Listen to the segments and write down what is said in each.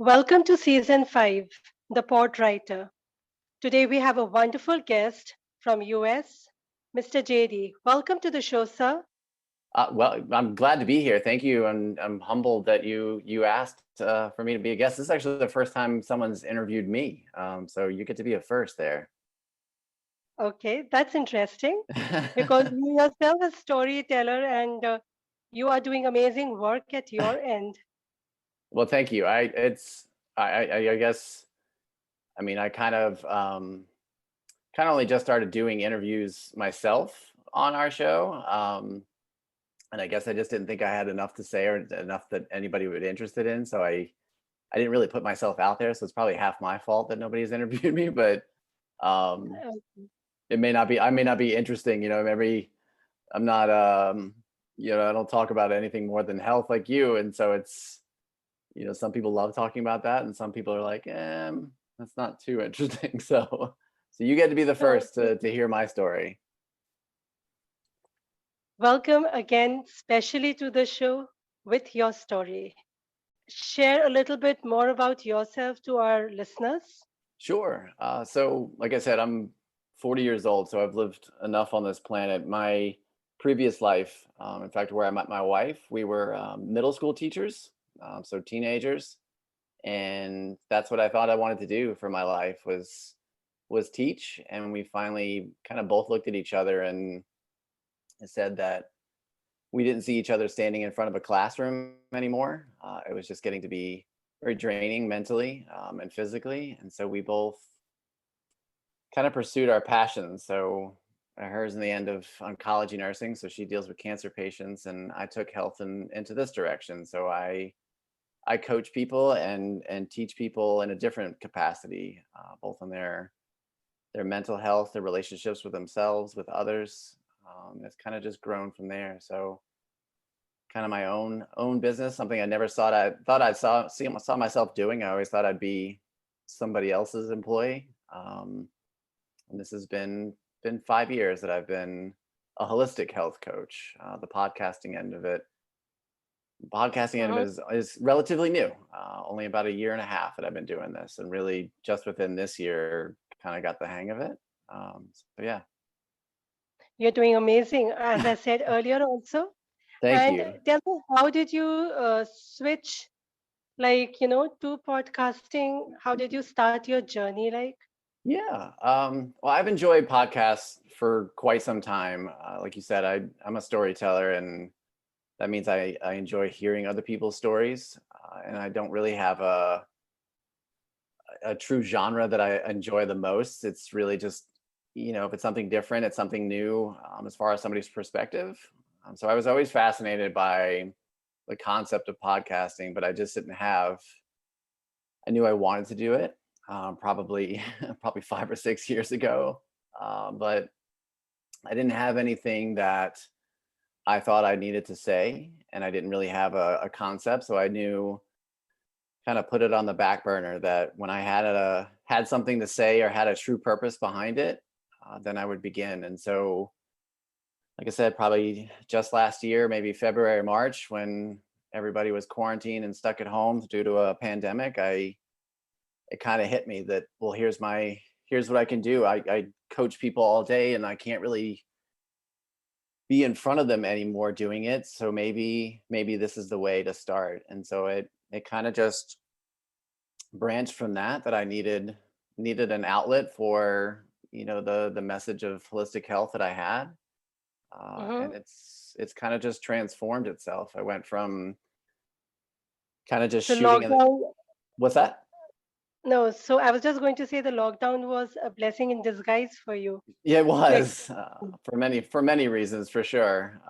Welcome to Season 5, The Podwriter. Today we have a wonderful guest from US, Mr. JD. Welcome to the show, sir. Well, I'm glad to be here. Thank you. I'm humbled that you asked for me to be a guest. This is actually the first time someone's interviewed me, so you get to be a first there. Okay, that's interesting because you yourself a storyteller and you are doing amazing work at your end. Well, thank you. I guess I mean I kind of only just started doing interviews myself on our show, and I guess I just didn't think I had enough to say or enough that anybody would be interested in. So I didn't really put myself out there. So it's probably half my fault that nobody's interviewed me, but um, Okay. it may not be. I may not be interesting. I'm not. I don't talk about anything more than health like you, and so it's. Some people love talking about that, and some people are like, that's not too interesting. So you get to be the first Okay. to hear my story. Welcome again, specially to the show with your story. Share a little bit more about yourself to our listeners. Sure. So, like I said, I'm 40 years old, so I've lived enough on this planet. My previous life, in fact, where I met my wife, we were middle school teachers, so teenagers, and that's what I thought I wanted to do for my life was teach. And we finally kind of both looked at each other and said that we didn't see each other standing in front of a classroom anymore. It was just getting to be very draining mentally and physically, and so we both kind of pursued our passions. So hers in the end of oncology nursing, so she deals with cancer patients, and I took health into this direction. So I coach people and teach people in a different capacity, both on their mental health, their relationships with themselves, with others. It's kind of just grown from there. So kind of my own business, something I never thought I saw myself doing. I always thought I'd be somebody else's employee. And this has been 5 years that I've been a holistic health coach. The podcasting end of it is relatively new. Only about a year and a half that I've been doing this, and really just within this year, kind of got the hang of it. So yeah, You're doing amazing, as I said earlier also. thank And you. tell me, how did you switch, to podcasting? How did you start your journey? Like, Yeah. Well, I've enjoyed podcasts for quite some time. Like you said, I'm a storyteller, and that means I enjoy hearing other people's stories. And I don't really have a true genre that I enjoy the most. It's really just, if it's something different, it's something new, as far as somebody's perspective. So I was always fascinated by the concept of podcasting, but I just didn't have. I knew I wanted to do it, probably probably 5 or 6 years ago, but I didn't have anything that I thought I needed to say, and I didn't really have a concept. So I knew, kind of put it on the back burner, that when I had something to say or had a true purpose behind it, then I would begin. And so, like I said, probably just last year, maybe February, March, when everybody was quarantined and stuck at home due to a pandemic, it kind of hit me that, well, here's what I can do. I coach people all day, and I can't really be in front of them anymore doing it. So maybe this is the way to start. And so it kind of just branched from that I needed an outlet for, the message of holistic health that I had. hmm And it's kind of just transformed itself. I went from kind of just so shooting in the, lockdown, what's that? no, so I was just going to say the lockdown was a blessing in disguise for you Yeah, it to was, experience. for many reasons, for sure.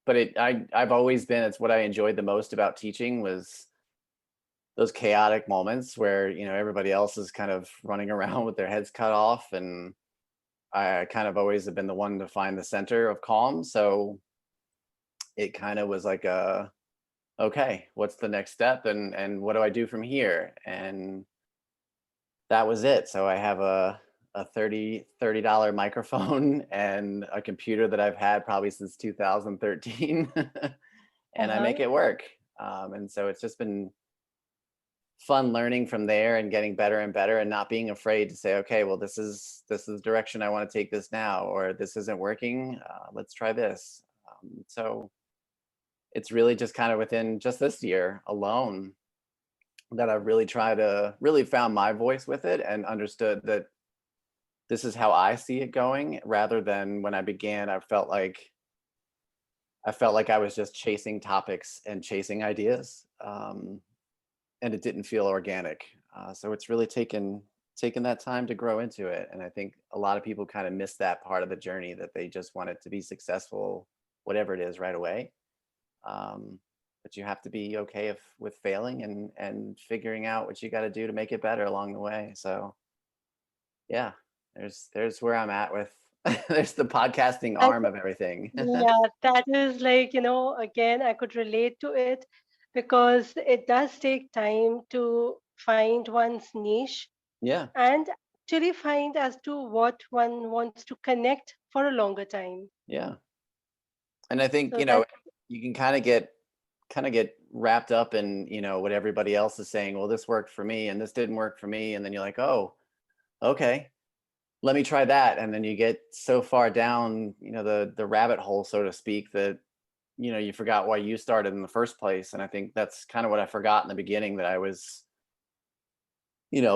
But I've always been, it's what I enjoyed the most about teaching, was those chaotic moments where, everybody else is kind of running around with their heads cut off, and I kind of always have been the one to find the center of calm. So it kind of was like, okay, what's the next step, and what do I do from here? And that was it. So I have a $30 microphone and a computer that I've had probably since 2013, and I Uh-huh. make it work. And so it's just been fun learning from there and getting better and better, and not being afraid to say, okay, well, this is the direction I want to take this now, or this isn't working. Let's try this. So it's really just kind of within just this year alone that I've really tried to really found my voice with it and understood that this is how I see it going, rather than when I began, I felt like I was just chasing topics and chasing ideas, and it didn't feel organic. So it's really taken that time to grow into it, and I think a lot of people kind of miss that part of the journey, that they just want it to be successful, whatever it is, right away. Um, but you have to be okay with failing and figuring out what you got to do to make it better along the way. So yeah, there's where I'm at with there's the podcasting And arm of everything. yeah, that is like, again, I could relate to it because it does take time to find one's niche Yeah, and actually find as to what one wants to connect for a longer time. yeah. And I think, So that, you can kind of get wrapped up in, what everybody else is saying. Well, this worked for me and this didn't work for me. And then you're like, oh, okay, let me try that. And then you get so far down, the rabbit hole, so to speak, that, you forgot why you started in the first place. And I think that's kind of what I forgot in the beginning, that I was,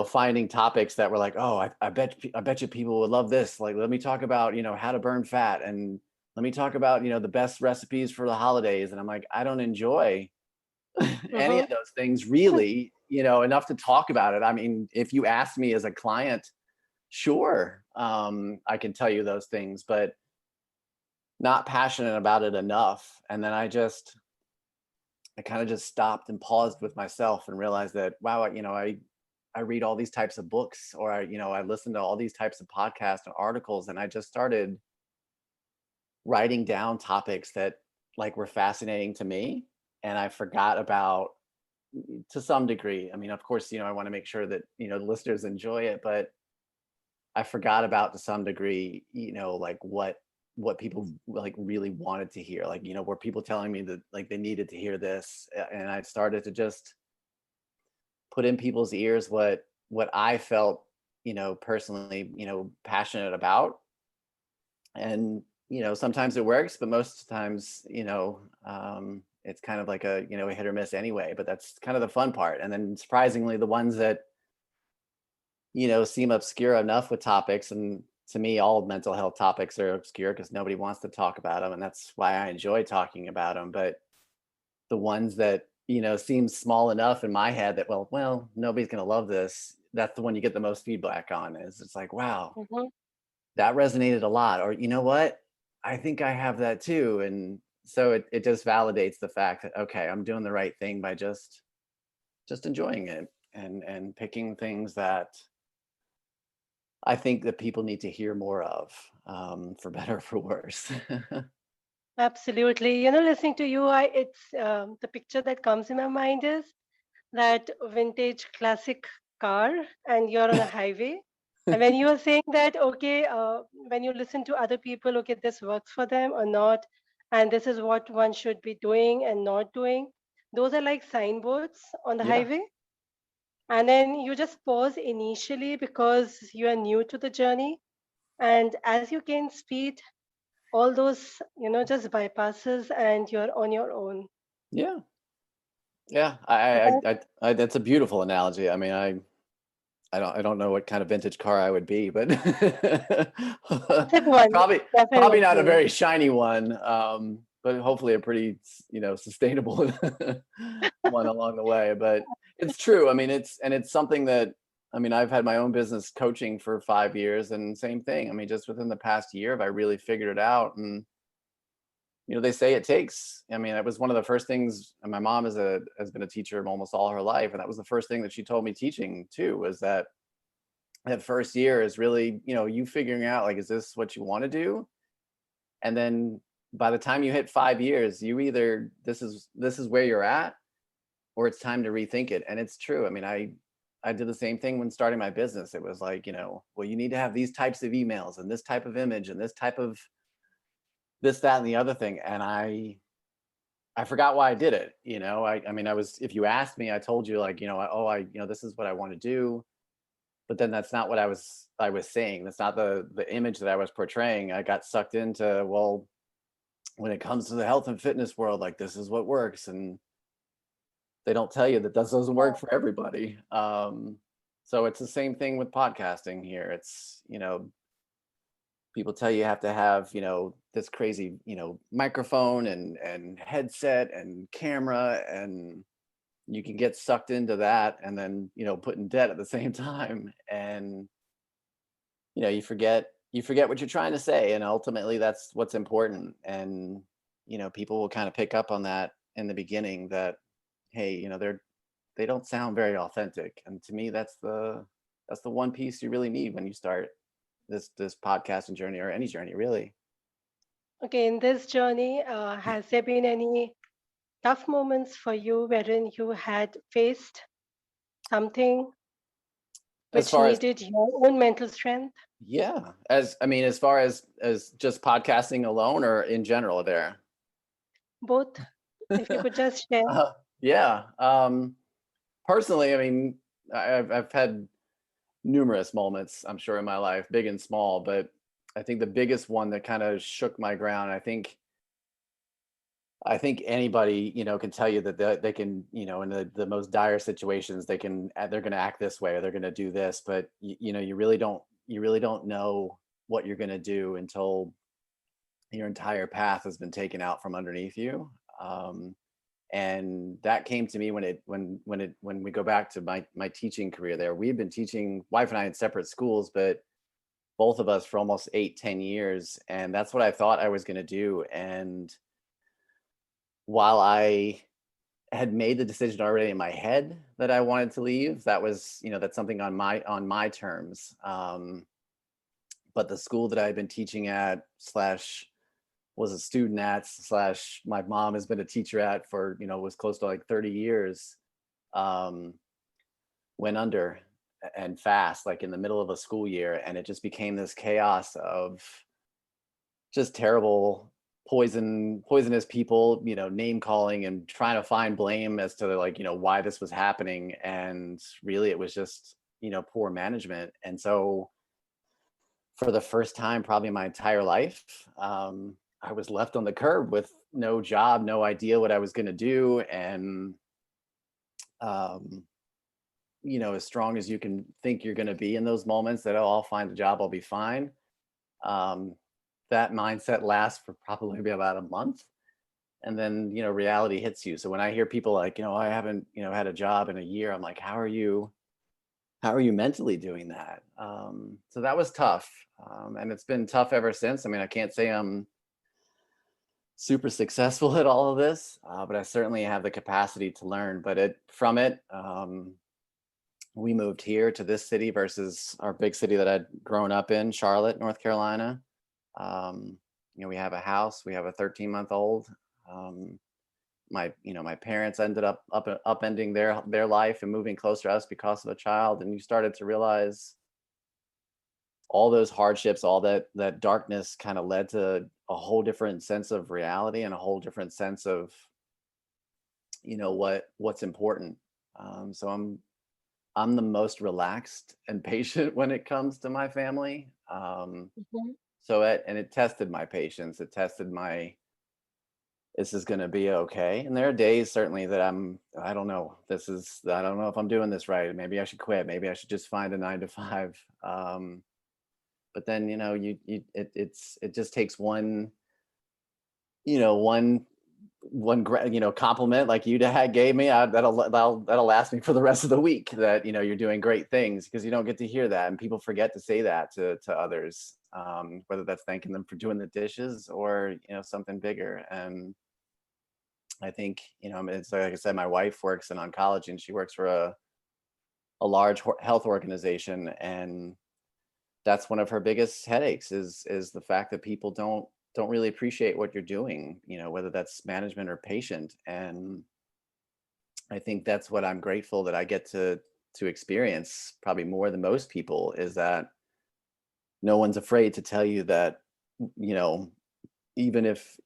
finding topics that were like, oh, I bet you people would love this. Like, let me talk about, how to burn fat, and let me talk about, the best recipes for the holidays. And I'm like, I don't enjoy any mhm, of those things really, enough to talk about it. I mean, if you ask me as a client, sure, I can tell you those things, but not passionate about it enough. And then I kind of just stopped and paused with myself and realized that, wow, I read all these types of books, or I listen to all these types of podcasts and articles, and I just started writing down topics that like were fascinating to me, and I forgot about, to some degree. I mean, of course, I want to make sure that, the listeners enjoy it, but I forgot about, to some degree, like what people like really wanted to hear. Like, were people telling me that like they needed to hear this? And I started to just put in people's ears what I felt, personally, passionate about. And sometimes it works, but most times, it's kind of like a hit or miss anyway. But that's kind of the fun part. And then surprisingly, the ones that seem obscure enough with topics, and to me, all mental health topics are obscure because nobody wants to talk about them, and that's why I enjoy talking about them. But the ones that seem small enough in my head that, well, nobody's going to love this, that's the one you get the most feedback on. Is it's like, wow, mhm. that resonated a lot, or, you know what, I think I have that too. And so it just validates the fact that, okay, I'm doing the right thing by just enjoying it, and picking things that I think that people need to hear more of, for better or for worse. Absolutely. Listening to you, it's the picture that comes in my mind is that vintage classic car and you're on a highway. And when you are saying that, okay, when you listen to other people, okay, this works for them or not, and this is what one should be doing and not doing, those are like signboards on the Yeah, highway. And then you just pause initially because you are new to the journey. And as you gain speed, all those, just bypasses and you're on your own. yeah, yeah. So That's a beautiful analogy. I mean, I don't know what kind of vintage car I would be, but classic one, probably not a definitely. very shiny one, but hopefully a pretty, sustainable one along the way. But it's true. I mean, it's something that, I mean, I've had my own business coaching for 5 years, and same thing. I mean, just within the past year, have I really figured it out. And they say it takes. I mean, it was one of the first things. And my mom has been a teacher almost all her life, and that was the first thing that she told me teaching too, was that first year is really, you figuring out, like, is this what you want to do? And then by the time you hit 5 years, you either, this is where you're at, or it's time to rethink it. And it's true. I mean, I did the same thing when starting my business. It was like, well, you need to have these types of emails and this type of image and this type of this, that, and the other thing. And I I forgot why I did it. I mean, if you asked me, I told you like, this is what I want to do. But then that's not what I was saying. That's not the image that I was portraying. I got sucked into, well, when it comes to the health and fitness world, like this is what works. And they don't tell you that this doesn't work for everybody. So it's the same thing with podcasting here. It's, people tell you have to have, this crazy, microphone and headset and camera, and you can get sucked into that and then, put in debt at the same time. And, you forget what you're trying to say. And ultimately that's what's important. And, people will kind of pick up on that in the beginning that, hey, they don't sound very authentic. And to me, that's the one piece you really need when you start this podcasting journey, or any journey really. Okay, in this journey, has there been any tough moments for you wherein you had faced something As which far as needed your own mental strength? Yeah, as far as just podcasting alone, or in general there. Both, if you could just share. Yeah. Personally, I mean, I've had numerous moments, I'm sure, in my life, big and small, but I think the biggest one that kind of shook my ground, I think anybody, can tell you that they can, in the most dire situations, they're going to act this way, or they're going to do this, but you really don't know what you're going to do until your entire path has been taken out from underneath you. And that came to me when we go back to my teaching career there. We've been teaching, wife and I, in separate schools, but both of us for almost 8-10 years, and that's what I thought I was going to do. And while I had made the decision already in my head that I wanted to leave, that's something on my terms. But the school that I had been teaching at, slash was a student at, slash my mom has been a teacher at for, was close to like 30 years, um, went under and fast, like in the middle of a school year. And it just became this chaos of just terrible poisonous people, name calling and trying to find blame as to, like, why this was happening. And really it was just, poor management. And so for the first time probably in my entire life, I was left on the curb with no job, no idea what I was going to do. And um as strong as you can think you're going to be in those moments, that, oh, I'll find a job, I'll be fine. um that mindset lasts for probably about a month, and then reality hits you. So when I hear people like, I haven't had a job in a year, I'm like, how are you mentally doing that? So that was tough. And it's been tough ever since. I mean, I can't say I'm super successful at all of this, but I certainly have the capacity to learn. But we moved here to this city versus our big city that I'd grown up in, Charlotte, North Carolina. um, we have a house, we have a 13-month-old. My parents ended up upending their life and moving closer to us because of a child. And you started to realize all those hardships, all that darkness, kind of led to a whole different sense of reality, and a whole different sense of what's important. So I'm the most relaxed and patient when it comes to my family. Mhm. It tested my patience. It tested my, this is going to be okay. And there are days certainly that I don't know, I don't know if I'm doing this right. Maybe I should quit. Maybe I should just find a 9 to 5. But then, it just takes one, one compliment like you gave me. That'll last me for the rest of the week, that you're doing great things, because you don't get to hear that, and people forget to say that to others, whether that's thanking them for doing the dishes, or something bigger. And I think, I mean, it's like I said, my wife works in oncology, and she works for a large health organization, and that's one of her biggest headaches, is the fact that people don't really appreciate what you're doing, whether that's management or patient. And I think that's what I'm grateful that I get to experience, probably more than most people, is that no one's afraid to tell you that, you know even if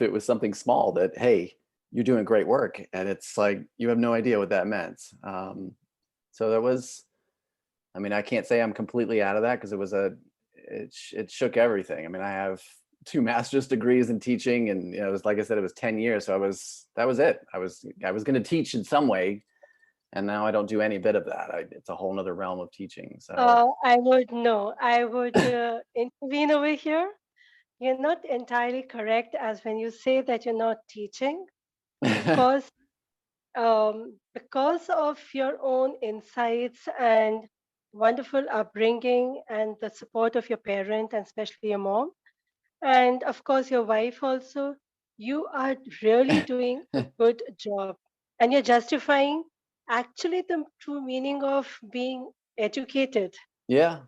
it was something small, that, hey, you're doing great work. And it's like, you have no idea what that meant. So there was, I mean, I can't say I'm completely out of that because it shook everything. I mean, I have 2 master's degrees in teaching, and it was, like I said, it was 10 years. So that was it. I was going to teach in some way, and now I don't do any bit of that. It's a whole nother realm of teaching. So I would no, I would intervene over here. You're not entirely correct as when you say that you're not teaching, because because of your own insights and wonderful upbringing and the support of your parent and especially your mom, and of course your wife also, you are really doing a good job, and you're justifying actually the true meaning of being educated, yeah,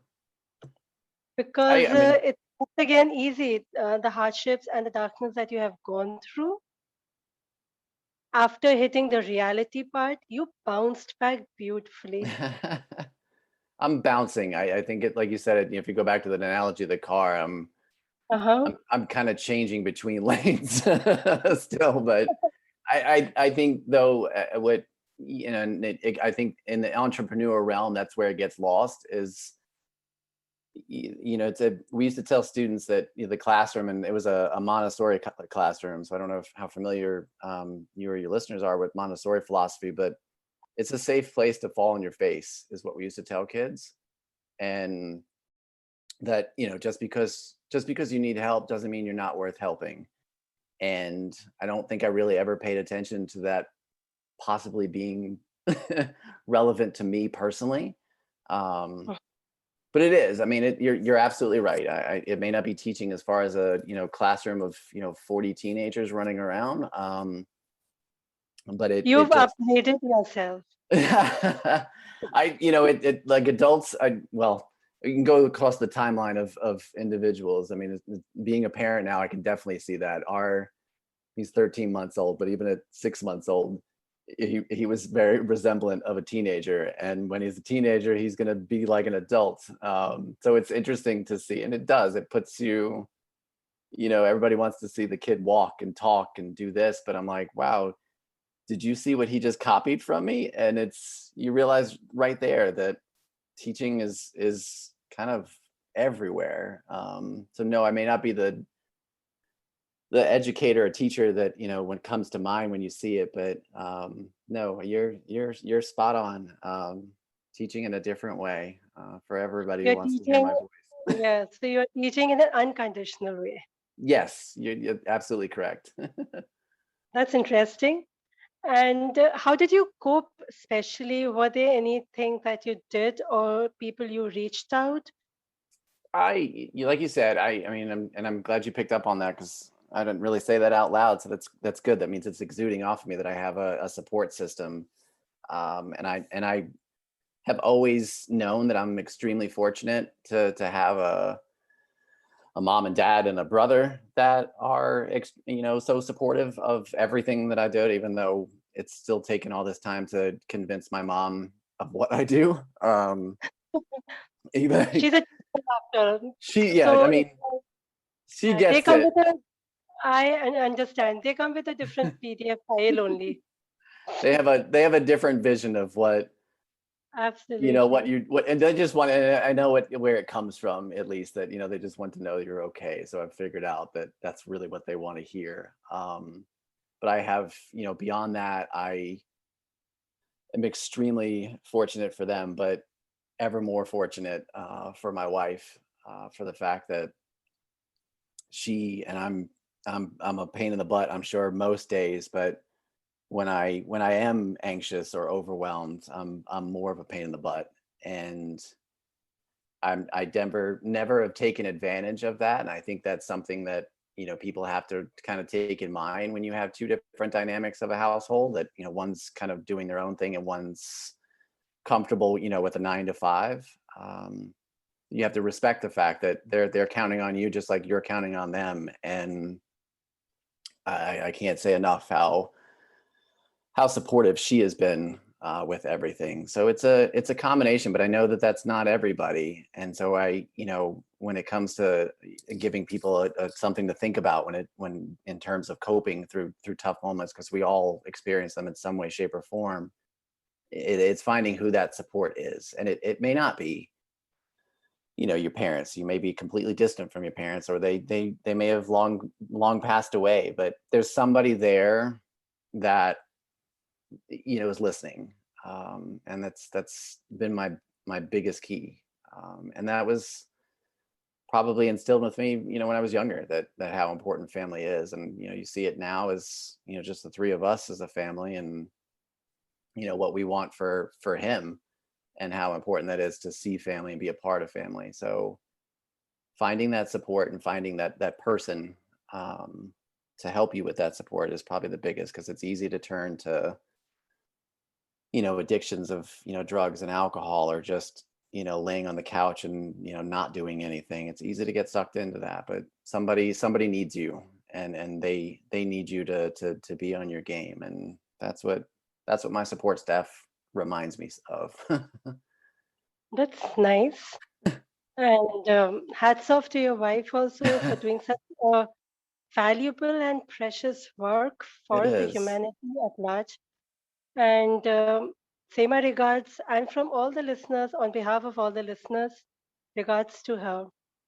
because I mean, it's once again easy, the hardships and the darkness that you have gone through. After hitting the reality part, you bounced back beautifully. I'm bouncing. I think it, like you said, if you go back to the analogy of the car, Uh-huh. I'm kind of changing between lanes still, but I think though, what, and I think in the entrepreneur realm, that's where it gets lost is, we used to tell students that, the classroom, and it was a Montessori classroom. So I don't know how familiar you or your listeners are with Montessori philosophy, but it's a safe place to fall on your face is what we used to tell kids. And that, just because you need help doesn't mean you're not worth helping. And I don't think I really ever paid attention to that possibly being relevant to me personally. Um, but it is. I mean, you're absolutely right. It may not be teaching as far as a classroom of 40 teenagers running around, but You've it just upgraded yourself. it like adults. Well, you can go across the timeline of individuals. I mean, being a parent now, I can definitely see that. He's 13 months old, but even at 6 months old, he was very resemblant of a teenager. And when he's a teenager, he's going to be like an adult. So it's interesting to see. And it puts you, everybody wants to see the kid walk and talk and do this. But I'm like, wow, did you see what he just copied from me? And you realize right there that teaching is kind of everywhere. So no, I may not be the educator or teacher that when it comes to mind when you see it, but no, you're spot on. Teaching in a different way for everybody who You're wants to hear my teaching, voice. yes, so you're teaching in an unconditional way. Yes, you're absolutely correct. That's interesting. And how did you cope, especially? Were there anything that you did or people you reached out? Like you said, I mean, I'm glad you picked up on that, because I didn't really say that out loud, so that's good. That means it's exuding off of me that I have a support system. And I have always known that I'm extremely fortunate to have a mom and dad and a brother that are so supportive of everything that I did, even though it's still taken all this time to convince my mom of what I do. Even She's a teacher after. yeah, I So mean, she they gets come it. with a, understand, they come with a different PDF file only. They have a different vision of Absolutely. and they just want, and I know where it comes from, at least, that they just want to know you're okay. So I've figured out that that's really what they want to hear. But I have, beyond that, I am extremely fortunate for them, but ever more fortunate for my wife, for the fact that she and I'm a pain in the butt, I'm sure, most days, but when I am anxious or overwhelmed, I'm more of a pain in the butt. And I never have taken advantage of that. And I think that's something that people have to kind of take in mind when you have two different dynamics of a household, that one's kind of doing their own thing and one's comfortable with a 9 to 5. You have to respect the fact that they're counting on you just like you're counting on them. And I can't say enough how supportive she has been with everything. So it's a combination, but I know that that's not everybody. And so when it comes to giving people something to think about when in terms of coping through tough moments, because we all experience them in some way, shape, or form, it's finding who that support is. And it may not be, your parents. You may be completely distant from your parents, or they may have long passed away, but there's somebody there that is listening. And that's been my biggest key. And that was probably instilled with me, when I was younger, that how important family is. And you see it now as just the three of us as a family, and what we want for him, and how important that is to see family and be a part of family. So finding that support and finding that person to help you with that support is probably the biggest, because it's easy to turn to addictions of drugs and alcohol, or just laying on the couch and not doing anything. It's easy to get sucked into that, but somebody needs you, and they need you to be on your game. And that's what my support staff reminds me of. That's nice. And hats off to your wife also for doing such a valuable and precious work It for the is. humanity at large. And say my regards. And from all the listeners, on behalf of all the listeners, regards to her.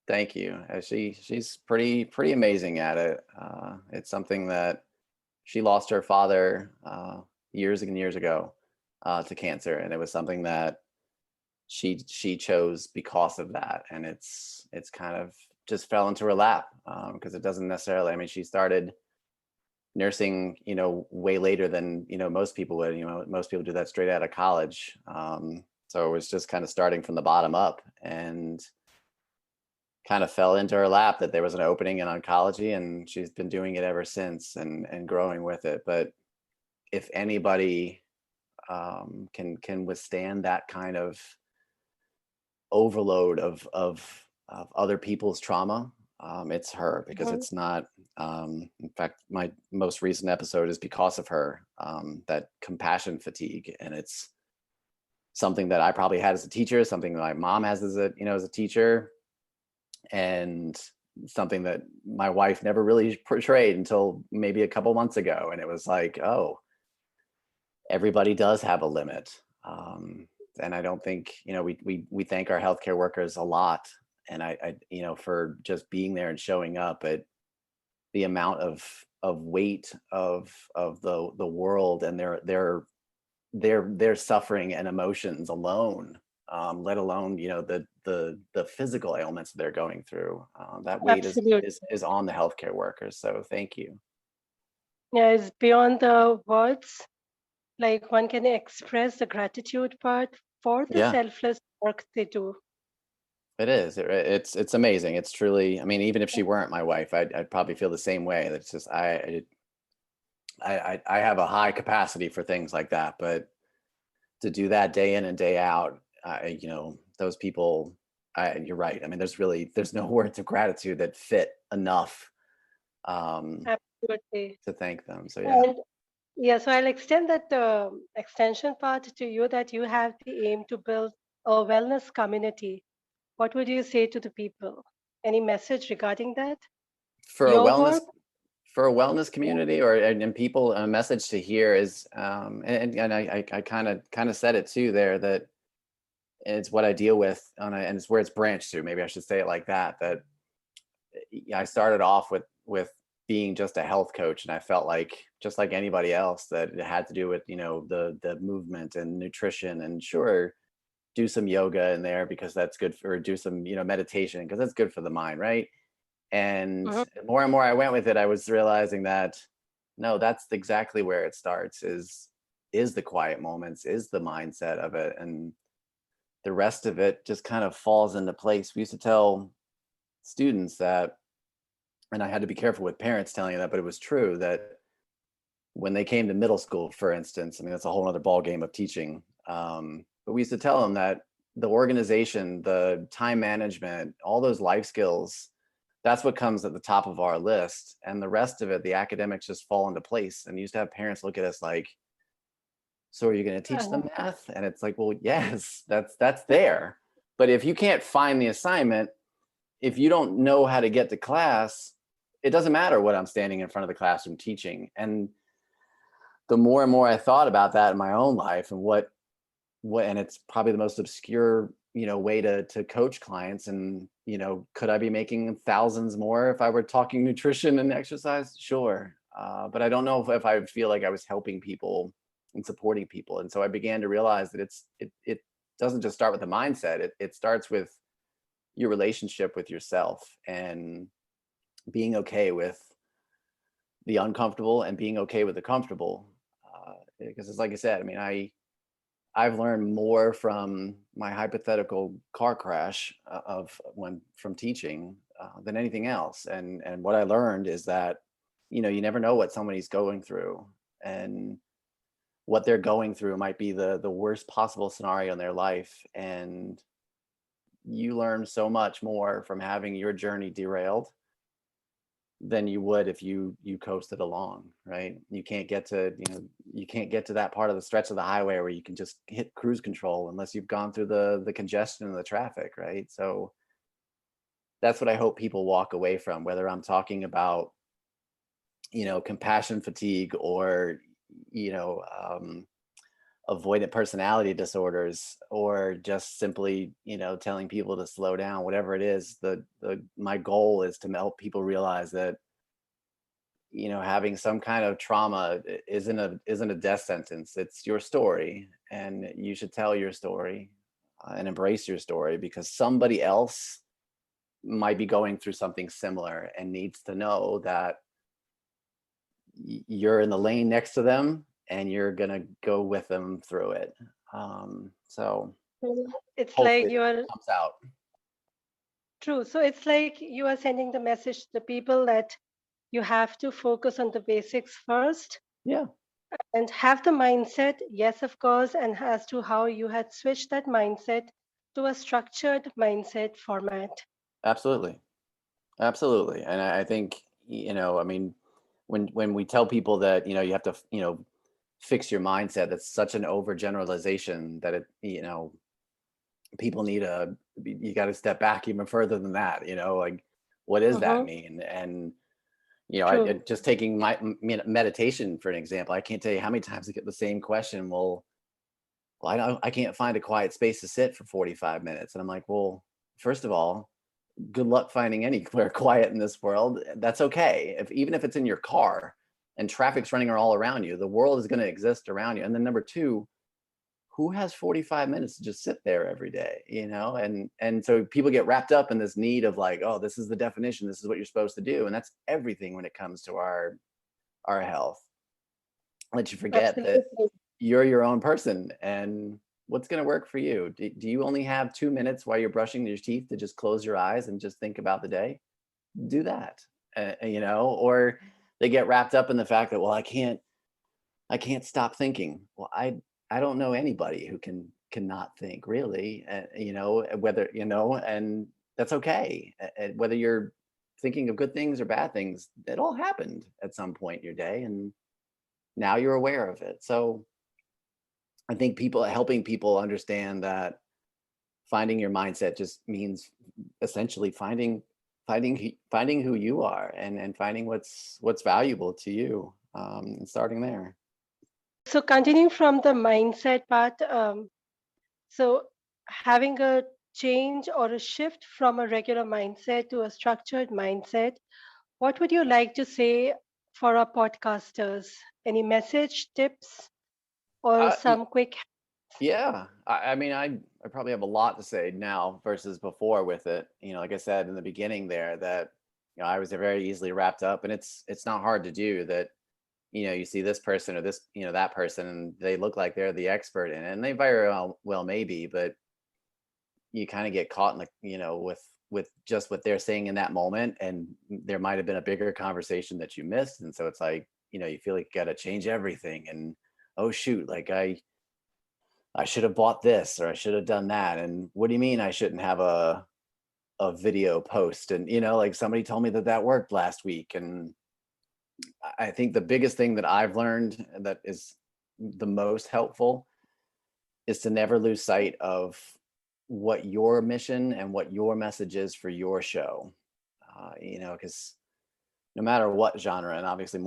Thank you. She's pretty amazing at it. It's something that she lost her father years and years ago to cancer, and it was something that she chose because of that. And it's kind of just fell into her lap, because it doesn't necessarily. I mean, she started nursing way later than most people would. Most people do that straight out of college. So it was just kind of starting from the bottom up, and kind of fell into her lap that there was an opening in oncology, and she's been doing it ever since, and growing with it. But if anybody can withstand that kind of overload of other people's trauma, it's her, because Mhm. it's not. In fact, my most recent episode is because of her, that compassion fatigue. And it's something that I probably had as a teacher, something that my mom has as a teacher, and something that my wife never really portrayed until maybe a couple months ago. And it was like, oh, everybody does have a limit. And I don't think, we thank our healthcare workers a lot. And I for just being there and showing up. At the amount of weight of the world, and their suffering and emotions alone, let alone the physical ailments they're going through. That weight Absolutely. is on the healthcare workers. So thank you. Yeah, it's beyond the words. Like one can express the gratitude part for the Yeah, selfless work they do. it is. It's amazing. It's truly. I mean, even if she weren't my wife, I'd probably feel the same way. That's just I have a high capacity for things like that, but to do that day in and day out, those people. You're right. I mean, there's no words of gratitude that fit enough, um, Absolutely. to thank them. So yeah. And yeah, so I'll extend that extension part to you, that you have the aim to build a wellness community. What would you say to the people? Any message regarding that? For a Your wellness work? for a wellness Yeah. community, or and people, a message to hear is, and I kind of said it too there, that it's what I deal with and it's where it's branched to. Maybe I should say it like that. That I started off with being just a health coach, and I felt like, just like anybody else, that it had to do with the movement and nutrition, and sure, do some yoga in there because that's good for, do some meditation because that's good for the mind, right? And Mhm. more and more I went with it, I was realizing that no, that's exactly where it starts, is the quiet moments, is the mindset of it, and the rest of it just kind of falls into place. We used to tell students that, and I had to be careful with parents telling you that, but it was true, that when they came to middle school, for instance, I mean, that's a whole other ball game of teaching. But we used to tell them that the organization, the time management, all those life skills, that's what comes at the top of our list. And the rest of it, the academics, just fall into place. And used to have parents look at us like, so are you going to teach Uh, them math? And it's like, well, yes, that's there. But if you can't find the assignment, if you don't know how to get to class, it doesn't matter what I'm standing in front of the classroom teaching. And the more and more I thought about that in my own life and what, and it's probably the most obscure, way to coach clients. And, could I be making thousands more if I were talking nutrition and exercise? Sure. But I don't know if I feel like I was helping people and supporting people. And so I began to realize that it doesn't just start with the mindset. It starts with your relationship with yourself and being okay with the uncomfortable and being okay with the comfortable. Because it's like I said, I mean, I've learned more from my hypothetical car crash from teaching than anything else. And what I learned is that, you never know what somebody's going through, and what they're going through might be the worst possible scenario in their life. And you learn so much more from having your journey derailed than you would if you coasted along, right? You can't get to that part of the stretch of the highway where you can just hit cruise control unless you've gone through the congestion and the traffic, right? So that's what I hope people walk away from, whether I'm talking about, compassion fatigue, or, you know, um, avoidant personality disorders, or just simply, telling people to slow down, whatever it is. The my goal is to help people realize that, having some kind of trauma isn't a death sentence. It's your story, and you should tell your story, and embrace your story, because somebody else might be going through something similar and needs to know that you're in the lane next to them and you're gonna go with them through it. So it's like hopefully you that are comes out. true. So it's like you are sending the message to the people that you have to focus on the basics first Yeah, and have the mindset, yes, of course, and as to how you had switched that mindset to a structured mindset format. absolutely. Absolutely. And I think, I mean, when we tell people that, you have to, fix your mindset, that's such an overgeneralization that people need you got to step back even further than that, like, what does that Mm-hmm. mean? And, True. just taking my meditation for an example, I can't tell you how many times I get the same question. Well, I can't find a quiet space to sit for 45 minutes. And I'm like, well, first of all, good luck finding anywhere quiet in this world. That's okay. Even if it's in your car and traffic's running all around you, the world is going to exist around you. And then number two, who has 45 minutes to just sit there every day, and so people get wrapped up in this need of like, oh, this is the definition, this is what you're supposed to do. And that's everything when it comes to our health. Let you forget that Absolutely. you're your own person, and what's going to work for you. Do you only have 2 minutes while you're brushing your teeth to just close your eyes and just think about the day? Do that. Or they get wrapped up in the fact that, well, I can't stop thinking. Well, I don't know anybody who cannot think, really. Whether, and that's okay. Whether you're thinking of good things or bad things, it all happened at some point in your day, and now you're aware of it. So I think helping people understand that finding your mindset just means essentially finding who you are, and finding what's valuable to you, and starting there. So continuing from the mindset part, so having a change or a shift from a regular mindset to a structured mindset, what would you like to say for our podcasters? Any message, tips, or some quick? Yeah, I mean, I probably have a lot to say now versus before with it. Like I said in the beginning there, that I was very easily wrapped up, and it's not hard to do that. You see this person or this, that person, and they look like they're the expert in it, and they very well maybe, but you kind of get caught in with just what they're saying in that moment, and there might have been a bigger conversation that you missed, and so it's like, you feel like you got to change everything, and oh shoot, like I should have bought this, or I should have done that. And what do you mean I shouldn't have a video post? And like somebody told me that worked last week. And I think the biggest thing that I've learned that is the most helpful is to never lose sight of what your mission and what your message is for your show. Because no matter what genre, and obviously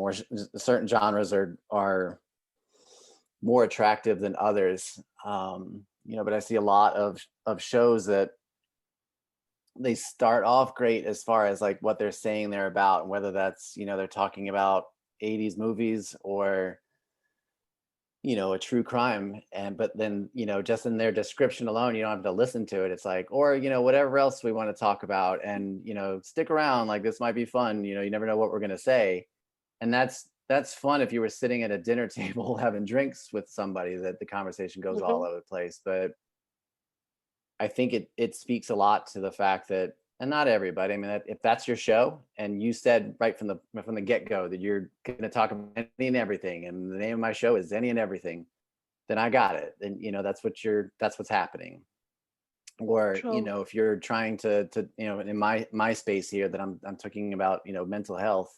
certain genres are more attractive than others. But I see a lot of shows that they start off great as far as like what they're saying they're about, and whether that's, they're talking about 80s movies or, a true crime. But then, just in their description alone, you don't have to listen to it. It's like, or, whatever else we want to talk about, and, stick around, like this might be fun. You never know what we're going to say. And that's fun if you were sitting at a dinner table having drinks with somebody, that the conversation goes all Mhm. over the place. But I think it speaks a lot to the fact that, and not everybody, I mean, if that's your show and you said right from the get-go that you're going to talk about any and everything, and the name of my show is Any and Everything, then I got it. Then, that's what's happening. Or, True. if you're trying to, in my space here that I'm talking about, mental health,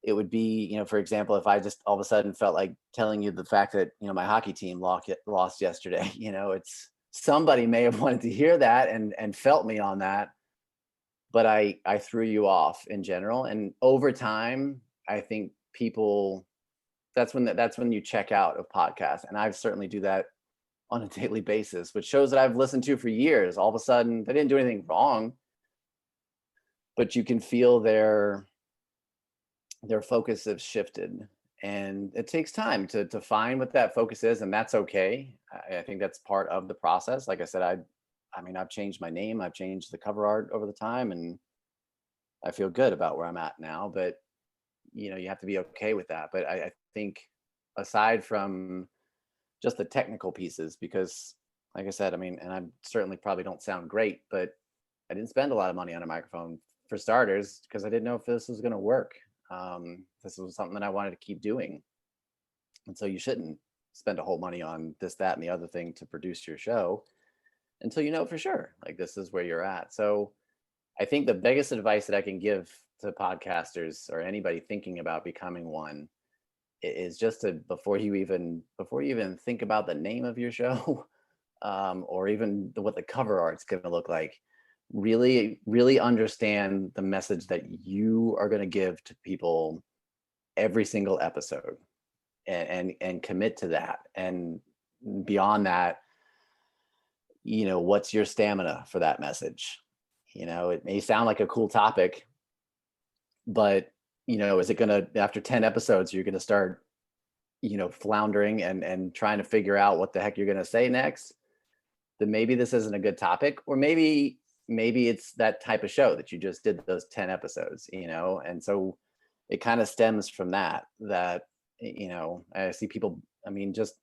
it would be, for example, if I just all of a sudden felt like telling you the fact that, my hockey team lost yesterday, it's somebody may have wanted to hear that and felt me on that, but I threw you off in general. And over time, I think people, that's when you check out of podcasts. And I certainly do that on a daily basis, which shows that I've listened to for years. All of a sudden, they didn't do anything wrong, but you can feel their focus has shifted, and it takes time to find what that focus is, and that's okay. I think that's part of the process. Like I said, I mean, I've changed my name, I've changed the cover art over the time, and I feel good about where I'm at now. But you have to be okay with that. But I think, aside from just the technical pieces, because like I said, I mean, and I certainly probably don't sound great, but I didn't spend a lot of money on a microphone, for starters, because I didn't know if this was going to work. This was something that I wanted to keep doing. And so you shouldn't spend a whole money on this, that, and the other thing to produce your show until you know for sure, like, this is where you're at. So I think the biggest advice that I can give to podcasters or anybody thinking about becoming one is just to, before you even think about the name of your show, or even what the cover art's going to look like, really, really understand the message that you are going to give to people every single episode, and commit to that. And beyond that, what's your stamina for that message? It may sound like a cool topic, but is it going to, after 10 episodes, you're going to start floundering and trying to figure out what the heck you're going to say next? Then maybe this isn't a good topic. Or maybe it's that type of show that you just did those 10 episodes, and so it kind of stems from that I see people, I mean, just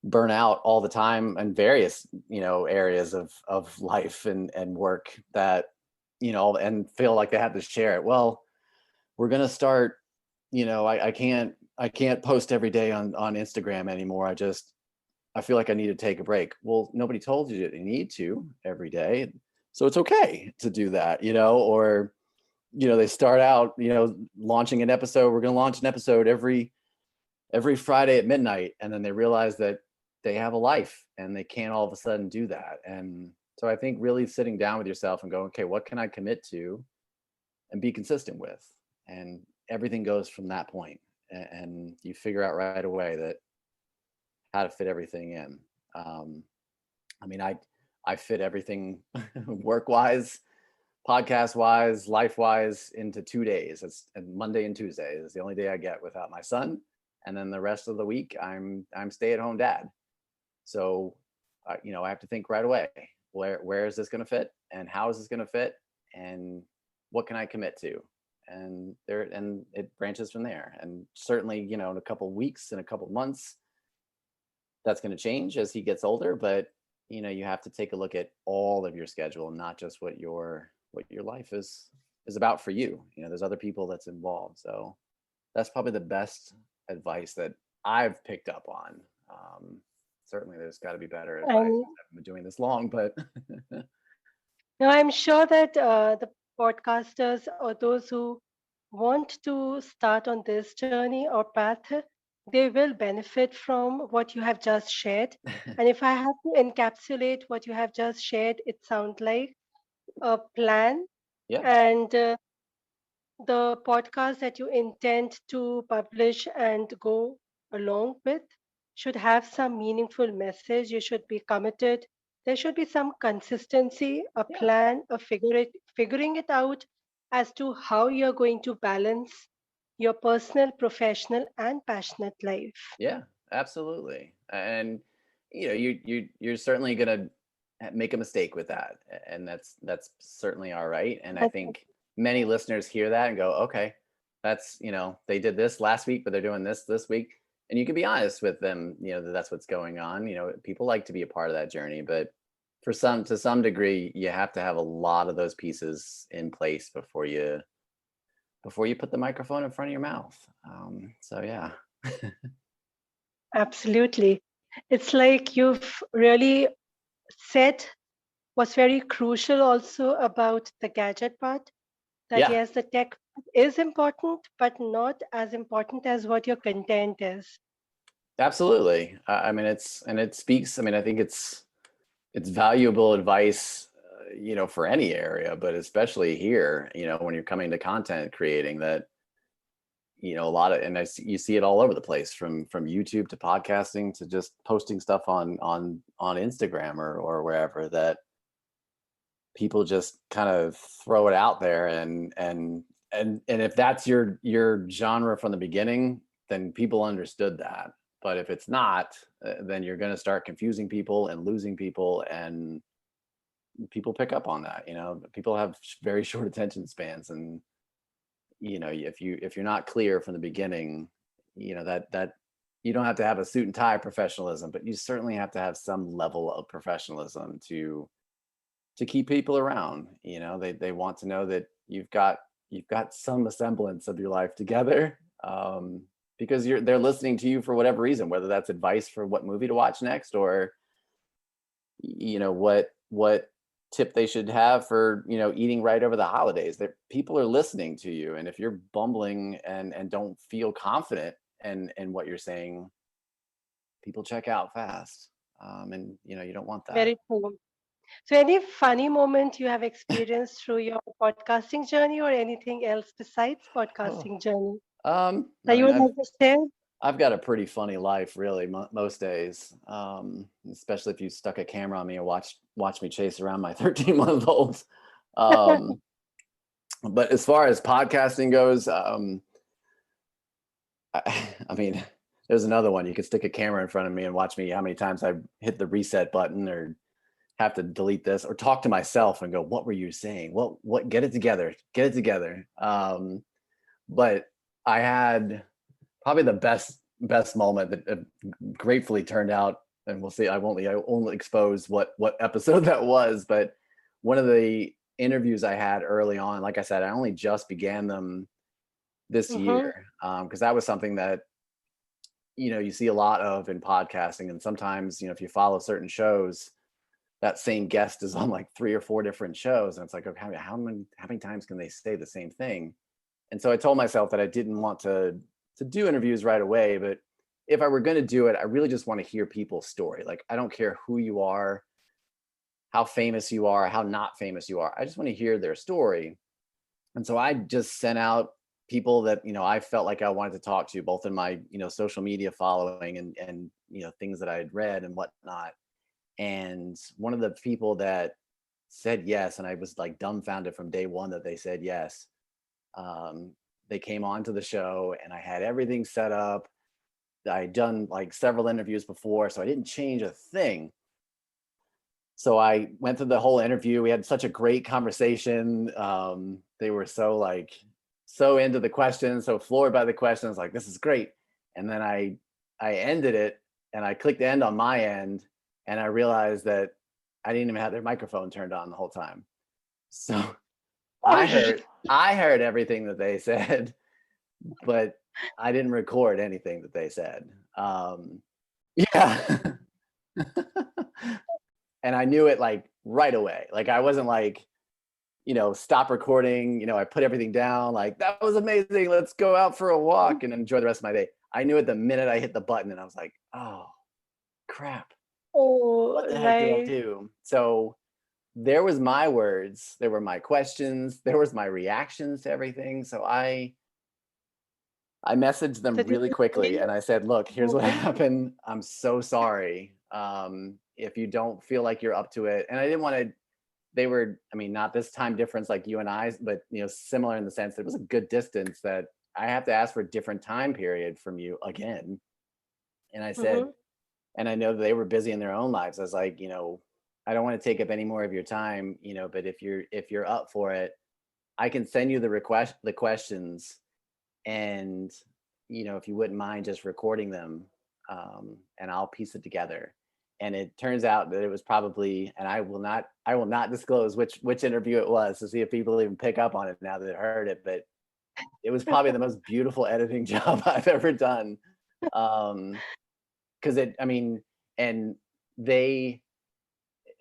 burn out all the time in various areas of life and work, that and feel like they have to share it. Well, we're going to start, I can't post every day on Instagram anymore. I feel like I need to take a break. Well, nobody told you that you need to every day. So it's okay to do that, or, they start out, launching an episode. We're going to launch an episode every Friday at midnight. And then they realize that they have a life and they can't all of a sudden do that. And so I think really sitting down with yourself and going, okay, what can I commit to and be consistent with? And everything goes from that point. And you figure out right away that how to fit everything in. Um, I mean, I fit everything work wise, podcast wise, life wise into 2 days. It's Monday and Tuesday is the only day I get without my son, and then the rest of the week I'm stay at home dad. So, I have to think right away, where is this going to fit, and how is this going to fit, and what can I commit to, and it branches from there. And certainly, in a couple of weeks, in a couple of months, that's going to change as he gets older. But you have to take a look at all of your schedule, not just what your life is about for you. There's other people that's involved. So that's probably the best advice that I've picked up on. Certainly there's got to be better advice. And I haven't been doing this long, but now I'm sure that the podcasters or those who want to start on this journey or path, they will benefit from what you have just shared. And if I have to encapsulate what you have just shared, it sounds like a plan, Yeah. and the podcast that you intend to publish and go along with should have some meaningful message. You should be committed. There should be some consistency, a Yeah. plan, figuring it out as to how you're going to balance your personal, professional, and passionate life. Yeah, absolutely. And you're certainly gonna make a mistake with that, and that's certainly all right. And I That's think many listeners hear that and go, okay, that's they did this last week, but they're doing this week. And you can be honest with them, that that's what's going on. People like to be a part of that journey, but to some degree, you have to have a lot of those pieces in place before you put the microphone in front of your mouth. So yeah. absolutely. It's like you've really said what's very crucial also about the gadget part, that Yeah. yes, the tech is important, but not as important as what your content is. Absolutely. I mean, it speaks. I mean, I think it's valuable advice, for any area, but especially here, when you're coming to content creating that, a lot of, and you see it all over the place from YouTube to podcasting to just posting stuff on Instagram or wherever, that people just kind of throw it out there, and if that's your genre from the beginning, then people understood that. But if it's not, then you're going to start confusing people and losing people, and people pick up on that. People have very short attention spans, and if you're not clear from the beginning, that you don't have to have a suit and tie professionalism, but you certainly have to have some level of professionalism to keep people around. They want to know that you've got some semblance of your life together, because they're listening to you for whatever reason, whether that's advice for what movie to watch next, or what tip they should have for eating right over the holidays. That people are listening to you, and if you're bumbling and don't feel confident in what you're saying, people check out fast. And you don't want that. Very true. So, any funny moment you have experienced through your podcasting journey, or anything else besides Oh, podcasting journey I that you mean, would I've like to share? I've got a pretty funny life, really, most days. Especially if you stuck a camera on me and watch me chase around my 13-month-old. Um, but as far as podcasting goes, I mean, there's another one. You could stick a camera in front of me and watch me how many times I hit the reset button, or have to delete this, or talk to myself and go, "What were you saying? What? Get it together. Get it together." But I had probably the best moment that gratefully turned out, and we'll see. I won't expose what episode that was, but one of the interviews I had early on, like I said, I only just began them this Mm-hmm. year, because that was something that you see a lot of in podcasting. And sometimes, if you follow certain shows, that same guest is on like 3 or 4 different shows, and it's like, okay, how many times can they say the same thing? And so I told myself that I didn't want to do interviews right away, but if I were going to do it, I really just want to hear people's story. Like, I don't care who you are, how famous you are, how not famous you are. I just want to hear their story. And so I just sent out people that I felt like I wanted to talk to, both in my social media following, and things that I had read and whatnot. And one of the people that said yes, and I was like dumbfounded from day one that they said yes. They came on to the show, and I had everything set up. I had done like several interviews before, so I didn't change a thing. So I went through the whole interview. We had such a great conversation. They were so into the questions, so floored by the questions, like, this is great. And then I ended it, and I clicked end on my end, and I realized that I didn't even have their microphone turned on the whole time. So I heard I heard everything that they said, but I didn't record anything that they said. Yeah. And I knew it like right away. Like, I wasn't like, stop recording. I put everything down. Like, that was amazing. Let's go out for a walk and enjoy the rest of my day. I knew it the minute I hit the button, and I was like, oh crap, Oh, what the heck did I right. do? So there was my words, there were my questions, there was my reactions to everything. So I messaged them So did really you say, quickly and I said, look, here's what mhm, happened. I'm so sorry. If you don't feel like you're up to it. And I didn't want to, they were, I mean, not this time difference like you and I, but similar in the sense that it was a good distance that I have to ask for a different time period from you again. And I said, mhm, and I know that they were busy in their own lives. I was like, I don't want to take up any more of your time, but if you're up for it, I can send you the questions, and if you wouldn't mind just recording them, and I'll piece it together. And it turns out that it was probably, and I will not disclose which interview it was to see if people even pick up on it now that they heard it, but it was probably the most beautiful editing job I've ever done. um because I mean, and they,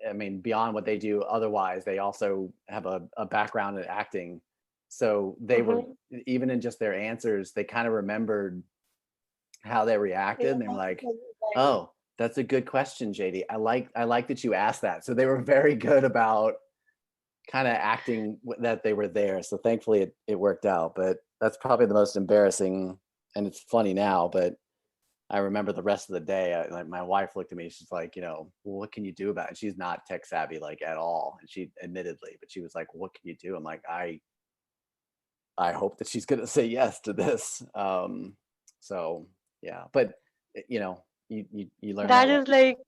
I mean, beyond what they do otherwise, they also have a background in acting. So they were, mhm. even in just their answers, they kind of remembered how they Yeah, reacted, and they were like, right. "Oh, that's a good question, JD. I like that you asked that." So they were very good about kind of acting that they were there. So thankfully it worked out. But that's probably the most embarrassing, and it's funny now, but I remember the rest of the day, like my wife looked at me, she's like, well, what can you do about it? She's not tech savvy like at all. And she admittedly, but she was like, what can you do? I'm like, I hope that she's going to say yes to this. So yeah, but you learn that That way. is like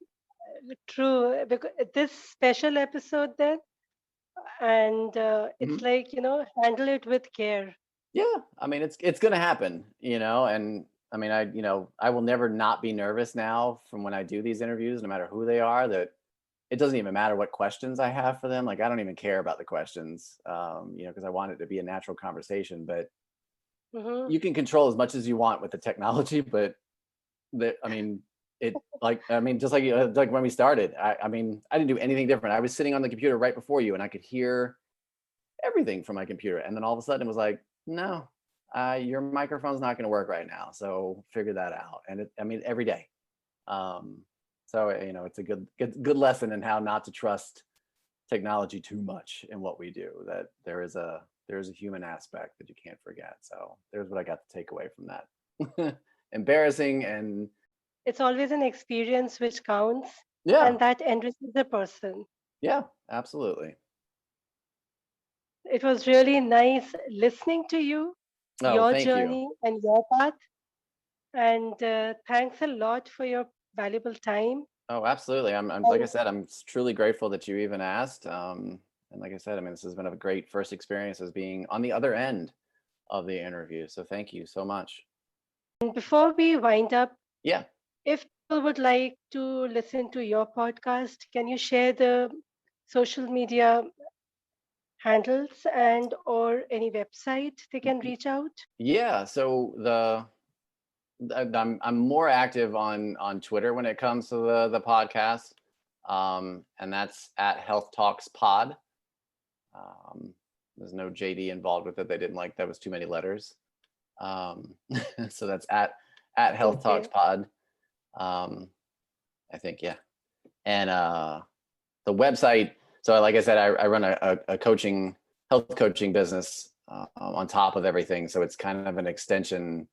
true because this special episode then, and it's Mhm. like, handle it with care. Yeah. I mean, it's going to happen, and I mean, I will never not be nervous now from when I do these interviews, no matter who they are, that it doesn't even matter what questions I have for them. Like, I don't even care about the questions, because I want it to be a natural conversation. But Hmm. you can control as much as you want with the technology. But I mean, just like when we started, I mean, I didn't do anything different. I was sitting on the computer right before you, and I could hear everything from my computer. And then all of a sudden, it was like, no, your microphone's not going to work right now. So figure that out. And I mean, every day. Um, so it's a good lesson in how not to trust technology too much in what we do, that there is a human aspect that you can't forget. So there's what I got to take away from that. Embarrassing, and It's always an experience which counts, yeah, and that enriches the person. yeah, absolutely. It was really nice listening to you, Oh, your thank you. journey, and your path. And thanks a lot for your valuable time. Oh, absolutely. I'm like I And said, I'm truly grateful that you even asked. And like I said, I mean, this has been a great first experience as being on the other end of the interview. So thank you so much. before we wind up, Yeah. if people would like to listen to your podcast, can you share the social media handles and or any website they can reach out? Yeah. So I'm more active on Twitter when it comes to the podcast, and that's at Health Talks Pod. Um, there's no JD involved with it. They didn't like that was too many letters. Um, so that's at Health Talks Okay. Pod. Um, I think, yeah, and the website. So like I said, I run a coaching health coaching business on top of everything. So it's kind of an extension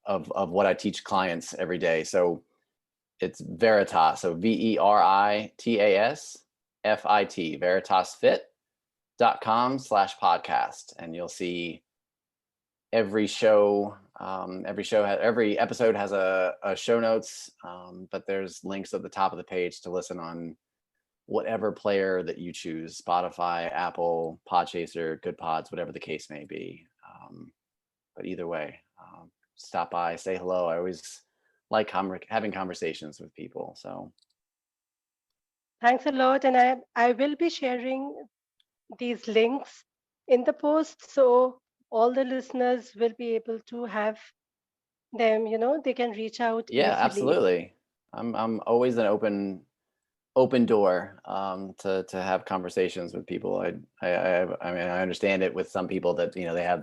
of what I teach clients every day. So it's Veritas. So VeritasFit, veritasfit.com/podcast. And you'll see every show, every episode has a show notes, but there's links at the top of the page to listen on whatever player that you choose: Spotify, Apple, Podchaser, Good Pods, whatever the case may be. But either way, stop by, say hello. I always like having conversations with people. So Thanks a lot. And I will be sharing these links in the post so all the listeners will be able to have them, they can reach out yeah, easily. absolutely. I'm always an open door, to have conversations with people. I mean, I understand it with some people that they have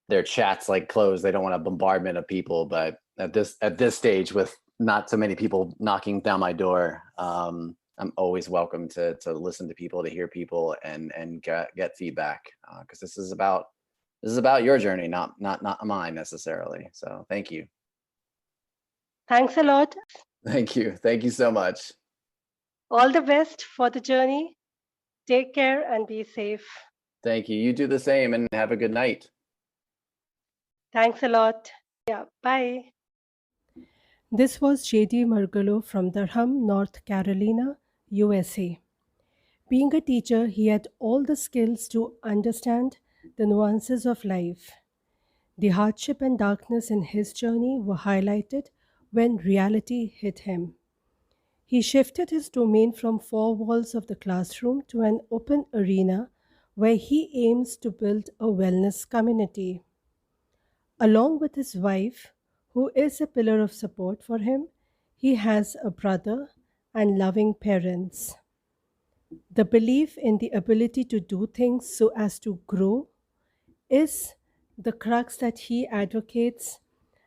their chats like closed. They don't want a bombardment of people. But at this stage, with not so many people knocking down my door, I'm always welcome to listen to people, to hear people, and get feedback, because this is about your journey, not mine necessarily. So thank you. Thanks a lot. Thank you so much. All the best for the journey. Take care and be safe. Thank you. You do the same, and have a good night. Thanks a lot. Yeah, bye. This was JD Murgolo from Durham, North Carolina, USA. Being a teacher, he had all the skills to understand the nuances of life. The hardship and darkness in his journey were highlighted when reality hit him. He shifted his domain from four walls of the classroom to an open arena where he aims to build a wellness community. Along with his wife, who is a pillar of support for him, he has a brother and loving parents. The belief in the ability to do things so as to grow is the crux that he advocates,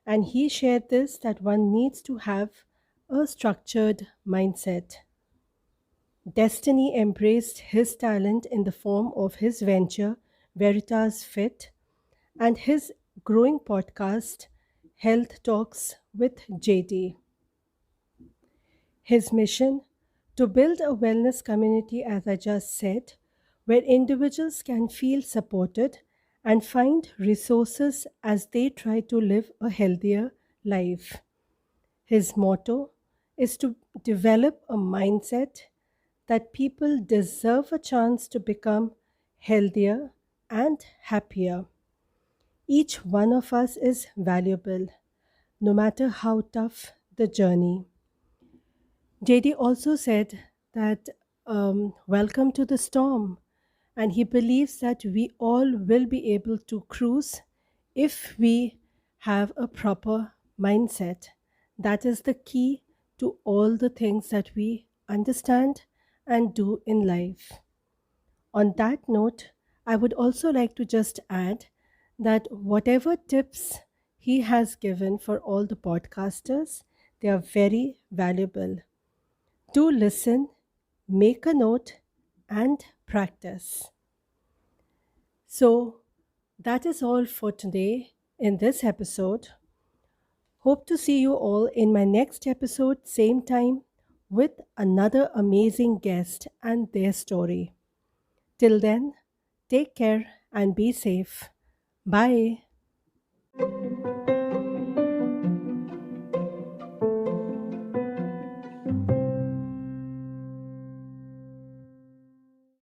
and he shared this that one needs to have a structured mindset. Destiny embraced his talent in the form of his venture, Veritas Fit, and his growing podcast, Health Talks with JD. His mission? To build a wellness community, as I just said, where individuals can feel supported and find resources as they try to live a healthier life. His motto is to develop a mindset that people deserve a chance to become healthier and happier. Each one of us is valuable, no matter how tough the journey. JD also said that welcome to the storm, and he believes that we all will be able to cruise if we have a proper mindset. That is the key to all the things that we understand and do in life. On that note, I would also like to just add that whatever tips he has given for all the podcasters, they are very valuable. Do listen, make a note, and practice. So, that is all for today in this episode. Hope to see you all in my next episode, same time, with another amazing guest and their story. Till then, take care and be safe. Bye.